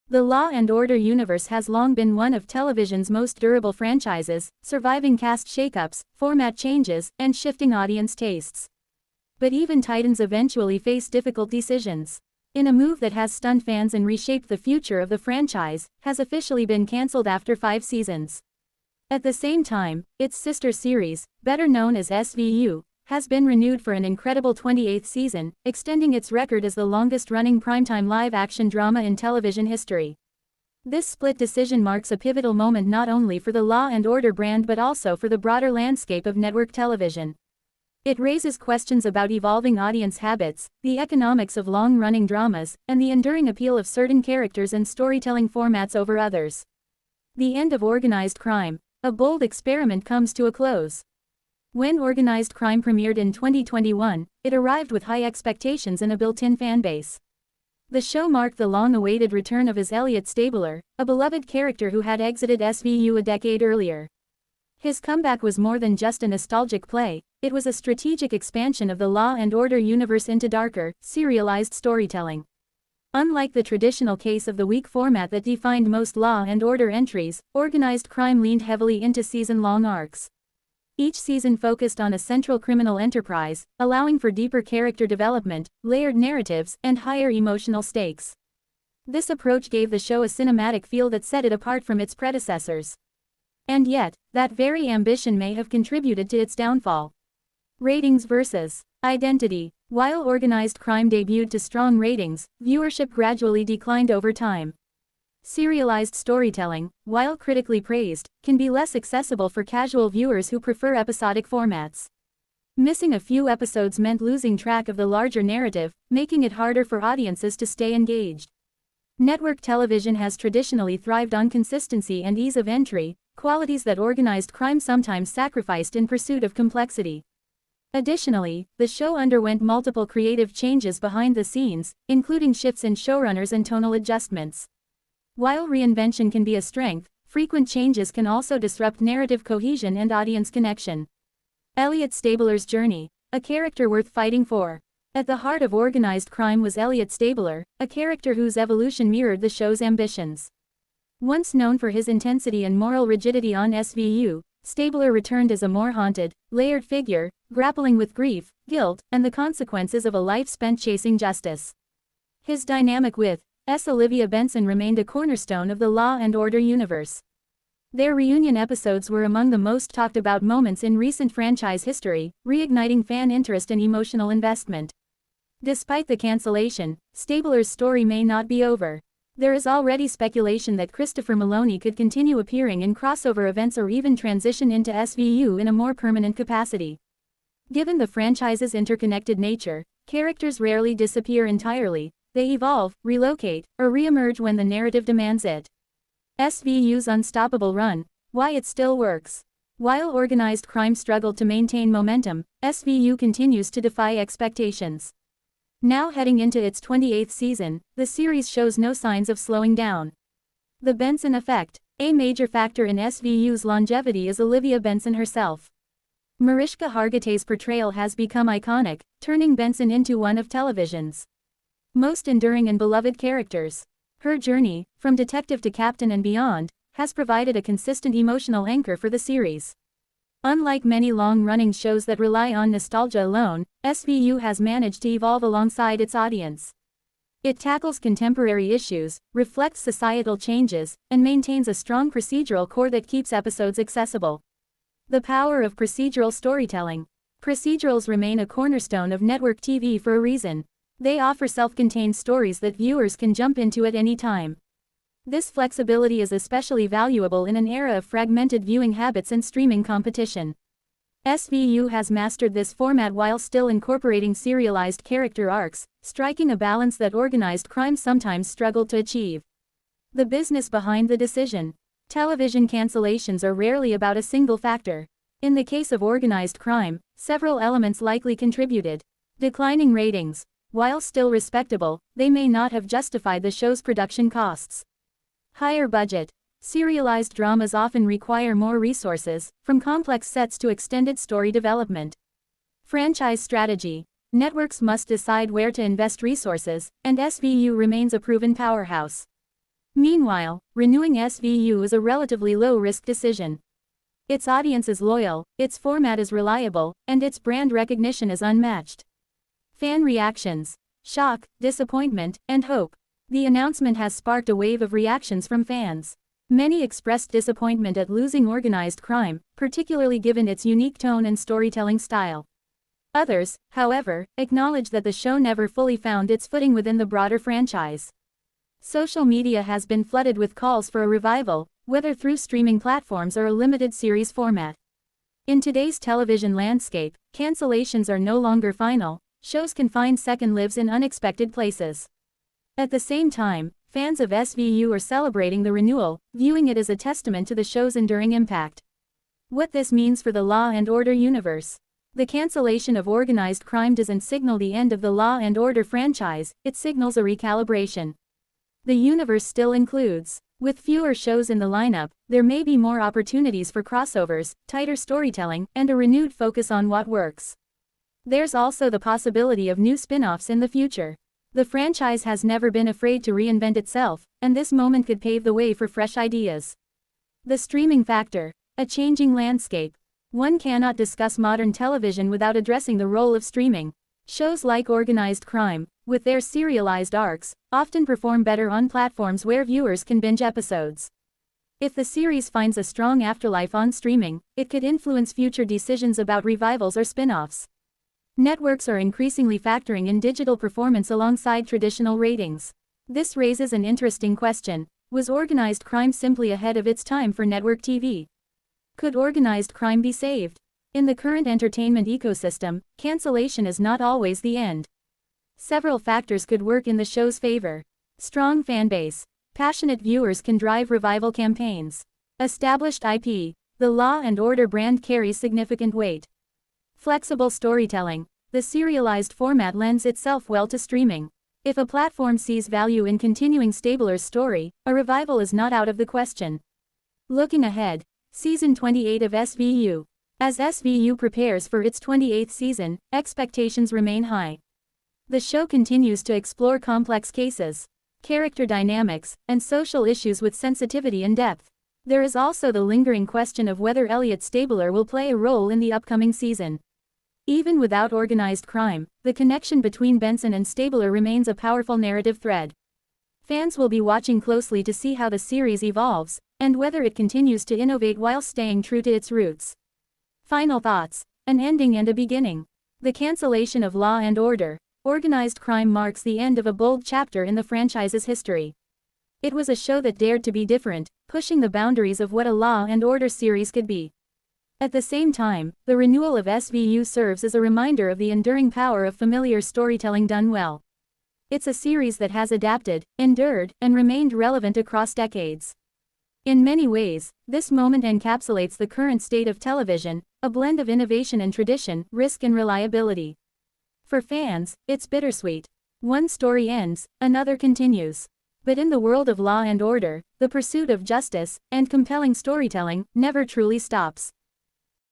The Law and Order universe has long been one of television's most durable franchises, surviving cast shakeups, format changes, and shifting audience tastes. But even titans eventually face difficult decisions. In a move that has stunned fans and reshaped the future of the franchise, has officially been cancelled after 5 seasons. At the same time, its sister series, better known as SVU, has been renewed for an incredible 28th season, extending its record as the longest-running primetime live-action drama in television history. This split decision marks a pivotal moment not only for the Law and Order brand but also for the broader landscape of network television. It raises questions about evolving audience habits, the economics of long-running dramas, and the enduring appeal of certain characters and storytelling formats over others. The end of organized crime, a bold experiment, comes to a close. When Organized Crime premiered in 2021, it arrived with high expectations and a built-in fanbase. The show marked the long-awaited return of his Elliot Stabler, a beloved character who had exited SVU a decade earlier. His comeback was more than just a nostalgic play, it was a strategic expansion of the Law and Order universe into darker, serialized storytelling. Unlike the traditional case of the week format that defined most Law and Order entries, Organized Crime leaned heavily into season-long arcs. Each season focused on a central criminal enterprise, allowing for deeper character development, layered narratives, and higher emotional stakes. This approach gave the show a cinematic feel that set it apart from its predecessors. And yet, that very ambition may have contributed to its downfall. Ratings versus identity. While Organized Crime debuted to strong ratings, viewership gradually declined over time. Serialized storytelling, while critically praised, can be less accessible for casual viewers who prefer episodic formats. Missing a few episodes meant losing track of the larger narrative, making it harder for audiences to stay engaged. Network television has traditionally thrived on consistency and ease of entry, qualities that Organized Crime sometimes sacrificed in pursuit of complexity. Additionally, the show underwent multiple creative changes behind the scenes, including shifts in showrunners and tonal adjustments. While reinvention can be a strength, frequent changes can also disrupt narrative cohesion and audience connection. Elliot Stabler's journey, a character worth fighting for. At the heart of Organized Crime was Elliot Stabler, a character whose evolution mirrored the show's ambitions. Once known for his intensity and moral rigidity on SVU, Stabler returned as a more haunted, layered figure, grappling with grief, guilt, and the consequences of a life spent chasing justice. His dynamic with Olivia Benson remained a cornerstone of the Law and Order universe. Their reunion episodes were among the most talked about moments in recent franchise history, reigniting fan interest and emotional investment. Despite the cancellation, Stabler's story may not be over. There is already speculation that Christopher Maloney could continue appearing in crossover events or even transition into SVU in a more permanent capacity. Given the franchise's interconnected nature, characters rarely disappear entirely. They evolve, relocate, or re-emerge when the narrative demands it. SVU's unstoppable run, why it still works. While Organized Crime struggled to maintain momentum, SVU continues to defy expectations. Now heading into its 28th season, the series shows no signs of slowing down. The Benson effect. A major factor in SVU's longevity is Olivia Benson herself. Mariska Hargitay's portrayal has become iconic, turning Benson into one of television's most enduring and beloved characters. Her journey, from detective to captain and beyond, has provided a consistent emotional anchor for the series. Unlike many long-running shows that rely on nostalgia alone, SVU has managed to evolve alongside its audience. It tackles contemporary issues, reflects societal changes, and maintains a strong procedural core that keeps episodes accessible. The power of procedural storytelling. Procedurals remain a cornerstone of network TV for a reason. They offer self-contained stories that viewers can jump into at any time. This flexibility is especially valuable in an era of fragmented viewing habits and streaming competition. SVU has mastered this format while still incorporating serialized character arcs, striking a balance that Organized Crime sometimes struggled to achieve. The business behind the decision. Television cancellations are rarely about a single factor. In the case of Organized Crime, several elements likely contributed. Declining ratings. While still respectable, they may not have justified the show's production costs. Higher budget. Serialized dramas often require more resources, from complex sets to extended story development. Franchise strategy. Networks must decide where to invest resources, and SVU remains a proven powerhouse. Meanwhile, renewing SVU is a relatively low-risk decision. Its audience is loyal, its format is reliable, and its brand recognition is unmatched. Fan reactions: shock, disappointment, and hope. The announcement has sparked a wave of reactions from fans. Many expressed disappointment at losing Organized Crime, particularly given its unique tone and storytelling style. Others, however, acknowledge that the show never fully found its footing within the broader franchise. Social media has been flooded with calls for a revival, whether through streaming platforms or a limited series format. In today's television landscape, cancellations are no longer final, shows can find second lives in unexpected places. At the same time, fans of SVU are celebrating the renewal, viewing it as a testament to the show's enduring impact. What this means for the Law and Order universe. The cancellation of Organized Crime doesn't signal the end of the Law and Order franchise, it signals a recalibration. The universe still includes. With fewer shows in the lineup, there may be more opportunities for crossovers, tighter storytelling, and a renewed focus on what works. There's also the possibility of new spin-offs in the future. The franchise has never been afraid to reinvent itself, and this moment could pave the way for fresh ideas. The streaming factor. A changing landscape. One cannot discuss modern television without addressing the role of streaming. Shows like Organized Crime, with their serialized arcs, often perform better on platforms where viewers can binge episodes. If the series finds a strong afterlife on streaming, it could influence future decisions about revivals or spin-offs. Networks are increasingly factoring in digital performance alongside traditional ratings. This raises an interesting question. Was Organized Crime simply ahead of its time for network TV? Could Organized Crime be saved? In the current entertainment ecosystem, cancellation is not always the end. Several factors could work in the show's favor. Strong fanbase. Passionate viewers can drive revival campaigns. Established IP. The Law and Order brand carries significant weight. Flexible storytelling. The serialized format lends itself well to streaming. If a platform sees value in continuing Stabler's story, a revival is not out of the question. Looking ahead. Season 28 of SVU. As SVU prepares for its 28th season, expectations remain high. The show continues to explore complex cases, character dynamics, and social issues with sensitivity and depth. There is also the lingering question of whether Elliot Stabler will play a role in the upcoming season. Even without Organized Crime, the connection between Benson and Stabler remains a powerful narrative thread. Fans will be watching closely to see how the series evolves, and whether it continues to innovate while staying true to its roots. Final thoughts. An ending and a beginning. The cancellation of Law and Order. Organized Crime marks the end of a bold chapter in the franchise's history. It was a show that dared to be different, pushing the boundaries of what a Law and Order series could be. At the same time, the renewal of SVU serves as a reminder of the enduring power of familiar storytelling done well. It's a series that has adapted, endured, and remained relevant across decades. In many ways, this moment encapsulates the current state of television, a blend of innovation and tradition, risk and reliability. For fans, it's bittersweet. One story ends, another continues. But in the world of Law and Order, the pursuit of justice, and compelling storytelling, never truly stops.